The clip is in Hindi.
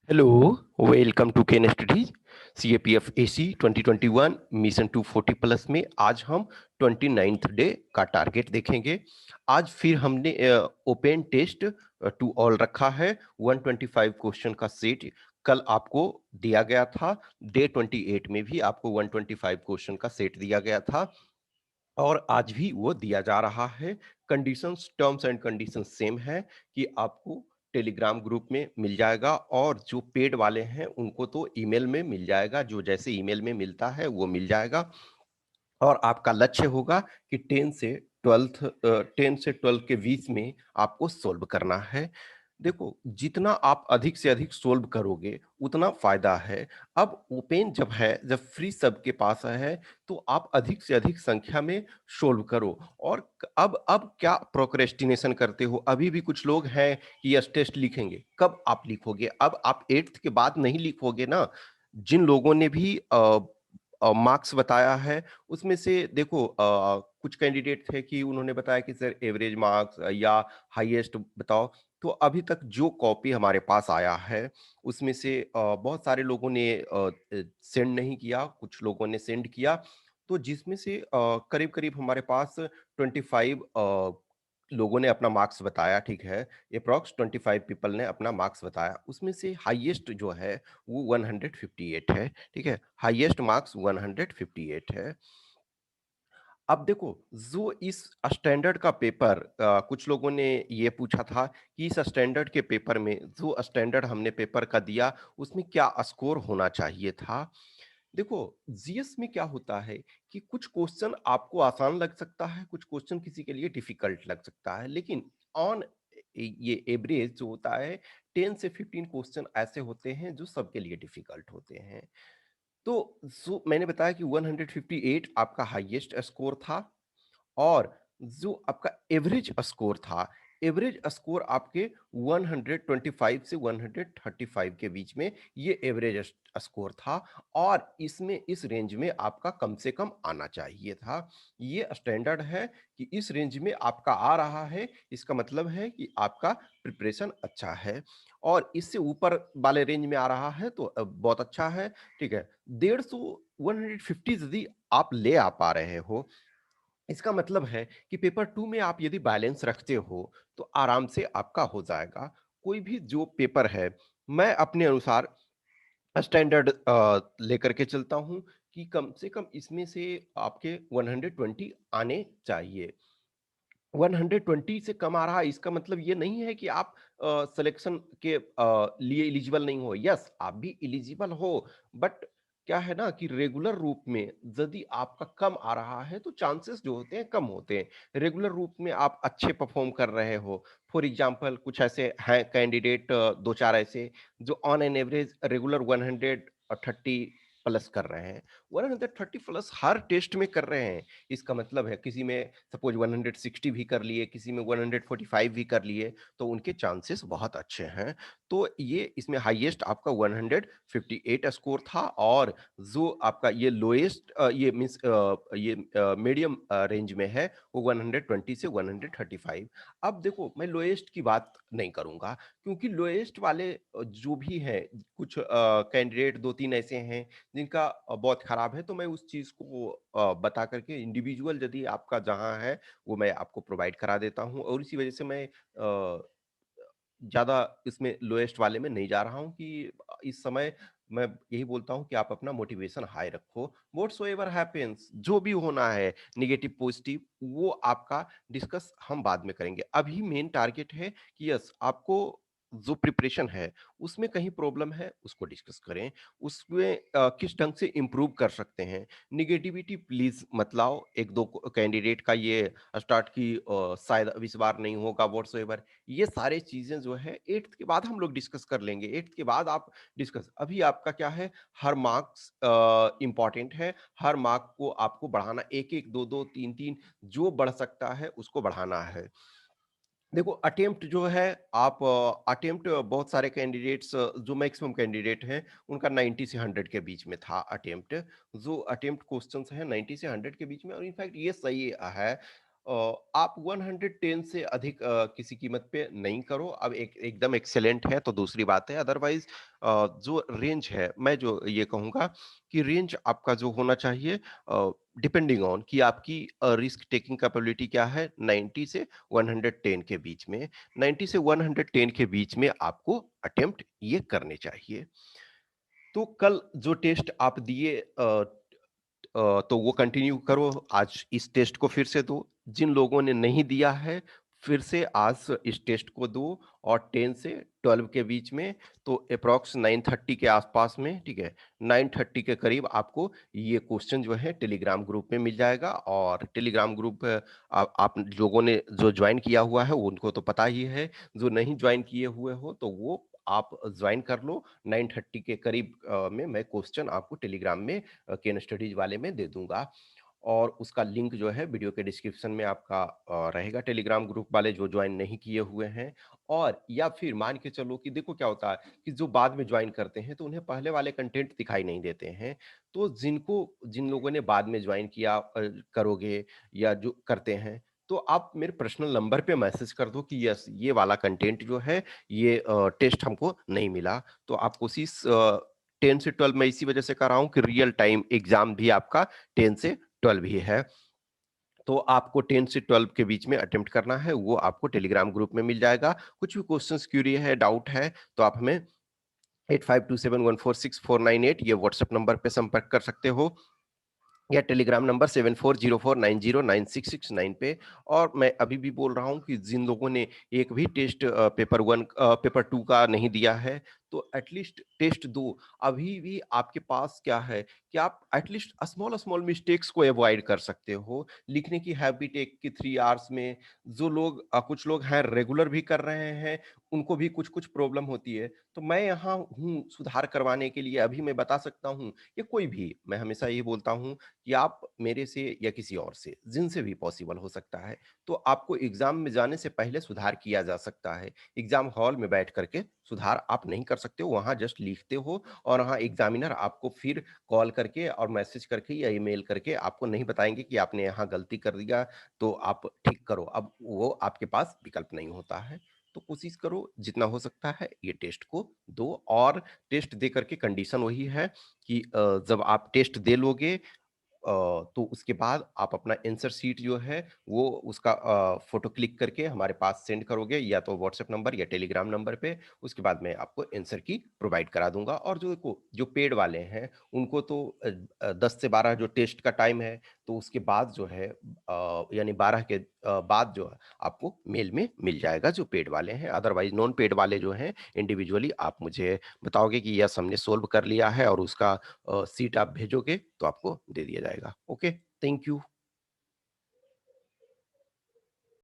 Hello, welcome to Ken studies CAPF AC 2021 mission 240 plus में आज हम 29th डे का टारगेट देखेंगे। आज फिर हमने ओपन टेस्ट टू ऑल रखा है। 125 क्वेश्चन का सेट कल आपको दिया गया था। डे 28 में भी आपको 125 क्वेश्चन का सेट दिया गया था और आज भी वो दिया जा रहा है। Conditions, terms and conditions same है कि आपको टेलीग्राम ग्रुप में मिल जाएगा और जो पेड वाले हैं उनको तो ईमेल में मिल जाएगा। जो जैसे ईमेल में मिलता है वो मिल जाएगा और आपका लक्ष्य होगा कि 10 से 12 के बीच में आपको सोल्व करना है। देखो, जितना आप अधिक से अधिक सोल्व करोगे उतना फायदा है। अब ओपन जब है, जब फ्री सबके पास है, तो आप अधिक से अधिक संख्या में सोल्व करो। और अब क्या प्रोक्रेस्टिनेशन करते हो? अभी भी कुछ लोग हैं कि यस टेस्ट लिखेंगे। कब आप लिखोगे? अब आप 8th के बाद नहीं लिखोगे ना। जिन लोगों ने भी मार्क्स बताया है उसमें से देखो, कुछ कैंडिडेट थे कि उन्होंने बताया कि सर एवरेज मार्क्स या हाईएस्ट बताओ। तो अभी तक जो कॉपी हमारे पास आया है उसमें से बहुत सारे लोगों ने सेंड नहीं किया, कुछ लोगों ने सेंड किया। तो जिसमें से करीब करीब हमारे पास 25 लोगों ने अपना मार्क्स बताया, ठीक है। अप्रॉक्स 25 पीपल ने अपना मार्क्स बताया। उसमें से हाईएस्ट जो है वो 158 है, ठीक है। हाईएस्ट मार्क्स 158 है। अब देखो, जो इस स्टैंडर्ड का पेपर, कुछ लोगों ने ये पूछा था कि इस स्टैंडर्ड के पेपर में जो स्टैंडर्ड हमने पेपर का दिया उसमें क्या स्कोर होना चाहिए था। देखो, जीएस में क्या होता है कि कुछ क्वेश्चन आपको आसान लग सकता है, कुछ क्वेश्चन किसी के लिए डिफिकल्ट लग सकता है, लेकिन ऑन ये एवरेज जो होता है 10 से 15 क्वेश्चन ऐसे होते हैं जो सबके लिए डिफिकल्ट होते हैं। तो जो मैंने बताया कि 158 आपका हाईएस्ट स्कोर था और जो आपका एवरेज स्कोर था, एवरेज स्कोर आपके 125 से 135 के बीच में ये एवरेज स्कोर था। और इसमें इस रेंज में आपका कम से कम आना चाहिए था। ये स्टैंडर्ड है कि इस रेंज में आपका आ रहा है, इसका मतलब है कि आपका प्रिपरेशन अच्छा है। और इससे ऊपर वाले रेंज में आ रहा है तो बहुत अच्छा है, ठीक है। 150 150 यदि आप ले आ पा रहे हो, इसका मतलब है कि पेपर 2 में आप यदि बैलेंस रखते हो तो आराम से आपका हो जाएगा। कोई भी जो पेपर है, मैं अपने अनुसार स्टैंडर्ड लेकर के चलता हूँ कि कम से कम इसमें से आपके 120 आने चाहिए। 120 से कम आ रहा है इसका मतलब ये नहीं है कि आप सिलेक्शन के लिए एलिजिबल नहीं हो। यस, आप भी एलिजिबल हो, बट क्या है ना कि रेगुलर रूप में यदि आपका कम आ रहा है तो चांसेस जो होते हैं कम होते हैं। रेगुलर रूप में आप अच्छे परफॉर्म कर रहे हो। फॉर एग्जांपल कुछ ऐसे हैं कैंडिडेट, दो चार ऐसे जो on an average regular 130 plus कर रहे हैं। 130 प्लस हर टेस्ट में कर रहे हैं। इसका मतलब है किसी में सपोज 160 भी कर लिए, किसी में 145 भी कर लिए, तो उनके चांसेस बहुत अच्छे हैं। तो ये इसमें हाईएस्ट आपका 158 स्कोर था और जो आपका ये लोएस्ट ये मींस ये मीडियम रेंज में है वो 120 से 135। अब देखो, मैं लोएस्ट की बात नहीं करूंगा क्योंकि लोएस्ट वाले जो भी हैं, कुछ कैंडिडेट दो तीन ऐसे हैं जिनका बहुत खराब है, तो मैं उस चीज को बता करके इंडिविजुअल यदि आपका जहां है वो मैं आपको प्रोवाइड करा देता हूं। और इसी वजह से मैं ज्यादा इसमें लोएस्ट वाले में नहीं जा रहा हूं कि इस समय मैं यही बोलता हूं कि आप अपना मोटिवेशन हाई रखो। व्हाटसोएवर हैपेंस, जो भी होना है, नेगेटिव पॉजिटिव, वो आपका डिस्कस हम बाद में करेंगे। अभी मेन टारगेट है कि यस, आपको जो प्रिपरेशन है उसमें कहीं प्रॉब्लम है उसको डिस्कस करें, उसमें किस ढंग से इम्प्रूव कर सकते हैं। निगेटिविटी प्लीज मत लाओ। एक दो कैंडिडेट का ये स्टार्ट की शायद अब इस बार नहीं होगा व्हाटसोएवर, ये सारे चीजें जो है 8th के बाद हम लोग डिस्कस कर लेंगे। 8th के बाद आप डिस्कस, अभी आपका क्या है, हर मार्क्स इंपॉर्टेंट है। हर मार्क को आपको बढ़ाना, एक एक दो दो तीन तीन जो बढ़ सकता है उसको बढ़ाना है। देखो, अटेम्प्ट जो है, आप अटेम्प्ट बहुत सारे कैंडिडेट्स, जो मैक्सिमम कैंडिडेट हैं उनका 90 से 100 के बीच में था अटेम्प्ट। जो अटेम्प्ट क्वेश्चंस हैं 90 से 100 के बीच में, और इनफैक्ट ये सही है। आप 110 से अधिक किसी कीमत पे नहीं करो। अब एक एकदम एक्सीलेंट है तो दूसरी बात है, अदरवाइज़ जो रेंज है, मैं जो ये कहूँगा कि रेंज आपका जो होना चाहिए डिपेंडिंग ऑन कि आपकी रिस्क टेकिंग कैपेबिलिटी क्या है, 90 से 110 के बीच में। 90 से 110 के बीच में आपको अटेम्प्ट ये करने चाहिए। तो कल जो टेस्ट आप दिए तो वो कंटिन्यू करो, आज इस टेस्ट को फिर से दो। जिन लोगों ने नहीं दिया है, फिर से आज इस टेस्ट को दो और 10 से 12 के बीच में, तो एप्रॉक्स 9:30 के आसपास में, ठीक है? 9:30 के करीब आपको ये क्वेश्चन जो है टेलीग्राम ग्रुप में मिल जाएगा और टेलीग्राम ग्रुप आप लोगों ने जो जॉइन किया हुआ है, उनको तो पता ही है। जो नहीं जॉइन किए हुए हो, तो वो आप जॉइन कर लो। 9:30 के करीब में मैं क्वेश्चन आपको टेलीग्राम में केन स्टडीज वाले में दे दूंगा और उसका लिंक जो है वीडियो के डिस्क्रिप्शन में आपका रहेगा। टेलीग्राम ग्रुप वाले जो ज्वाइन नहीं किए हुए हैं, और या फिर मान के चलो कि देखो क्या होता है कि जो बाद में ज्वाइन करते हैं तो उन्हें पहले वाले कंटेंट दिखाई नहीं देते हैं। तो जिन लोगों ने बाद में ज्वाइन किया करोगे या जो करते हैं, तो आप मेरे पर्सनल नंबर पे मैसेज कर दो कि यस, ये वाला कंटेंट जो है, ये टेस्ट हमको नहीं मिला। तो आप कोशिश 10 से 12 मैं इसी वजह से कर रहा हूँ कि रियल टाइम एग्जाम भी आपका 10 से 12 ही है। तो आपको 10 से 12 के बीच में अटेम्प्ट करना है, वो आपको टेलीग्राम ग्रुप में मिल जाएगा। कुछ भी क्वेश्चंस, क्यूरी है, डाउट है, तो आप हमें 8527146498 ये व्हाट्सएप नंबर पे संपर्क कर सकते हो या टेलीग्राम नंबर 7404909669 पे। और मैं अभी भी बोल रहा हूँ कि जिन लोगों ने एक भी टेस्ट पेपर 2 का नहीं दिया है, तो एटलीस्ट टेस्ट दो। अभी भी आपके पास क्या है कि आप एटलीस्ट स्मॉल स्मॉल मिस्टेक्स को अवॉइड कर सकते हो। लिखने की हैबिट एक की 3 आवर्स में, जो लोग कुछ लोग हैं रेगुलर भी कर रहे हैं, उनको भी कुछ-कुछ प्रॉब्लम होती है। तो मैं यहाँ हूँ सुधार करवाने के लिए। अभी मैं बता सकता हूँ, या कोई भी, मैं हमेशा यही बोलता हूँ कि आप मेरे से या किसी और से, जिनसे भी पॉसिबल हो सकता है, तो आपको एग्ज़ाम में जाने से पहले सुधार किया जा सकता है। एग्ज़ाम हॉल में बैठ कर के सुधार आप नहीं कर सकते हो, वहाँ जस्ट लिखते हो और वहाँ एग्ज़ामिनर आपको फिर कॉल करके और मैसेज करके या ईमेल करके आपको नहीं बताएँगे कि आपने यहाँ गलती कर दिया, तो आप ठीक करो। अब वो आपके पास विकल्प नहीं होता है। तो कोशिश करो जितना हो सकता है ये टेस्ट को दो, और टेस्ट दे कर के कंडीशन वही है कि जब आप टेस्ट दे लोगे तो उसके बाद आप अपना आंसर शीट जो है वो उसका फ़ोटो क्लिक करके हमारे पास सेंड करोगे, या तो व्हाट्सएप नंबर या टेलीग्राम नंबर पे। उसके बाद मैं आपको आंसर की प्रोवाइड करा दूँगा। और जो पेड वाले हैं, उनको तो 10 से 12 जो टेस्ट का टाइम है, तो उसके बाद जो है यानी 12 के बाद जो है आपको मेल में मिल जाएगा, जो पेड वाले हैं। अदरवाइज़ नॉन पेड वाले जो हैं, इंडिविजुअली आप मुझे बताओगे कि यस, हमने सोल्व कर लिया है, और उसका सीट आप भेजोगे तो आपको दे दिया जाएगा। Okay, thank you.